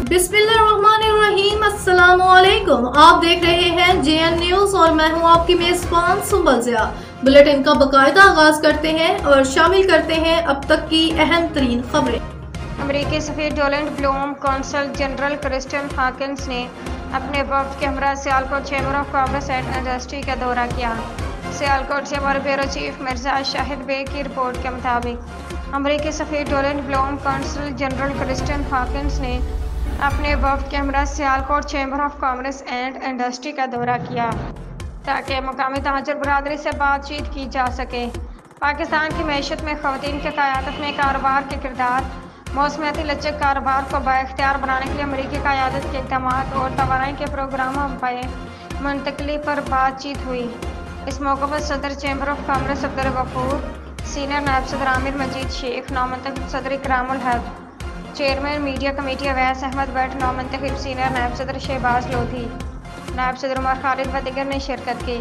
बिस्मिल्लाहिर्रहमानिर्रहीम, अस्सलामुअलैकुम। आप देख रहे हैं जेएन न्यूज और मैं हूं आपकी मेजबान सुंबल ज़िया। बुलेटिन का बाकायदा आगाज करते हैं और शामिल करते हैं अब तक की अहम तरीन खबरें। अमरीकी सफीर Donald Blome consul general Christian Hawkins ने अपने वफ्द के हमरा Sialkot chamber of commerce and industry का दौरा किया। सियालकोट से हमारे ब्यूरो चीफ मिर्जा शाहिद बेग की रिपोर्ट के मुताबिक अमरीकी सफीर Donald Blome consul general Christian Hawkins ने अपने वफ्द के हमरा Sialkot chamber of commerce and industry का दौरा किया ताकि मुकामी ताजर बरादरी से बातचीत की जा सके। पाकिस्तान की मैशत में ख़वातीन की क़यादत में कारोबार के किरदार, मौसमियाती लचक कारोबार को बाइख्तियार बनाने के लिए अमरीकी क़यादत के इक़दाम और तवानाई के प्रोग्रामों पर मुंतकली पर बातचीत हुई। इस मौके पर सदर chamber of commerce Abdul Ghafoor, senior नायब सदर आमिर मजीद शेख, नौमंतखब सदर Ikramul Haq, chairman media committee Awais Ahmed Bhatt, नौमंतखब सीनियर नायब सदर शहबाज लोधी, नायब सदर उमर खालिद व दीगर ने शिरकत की।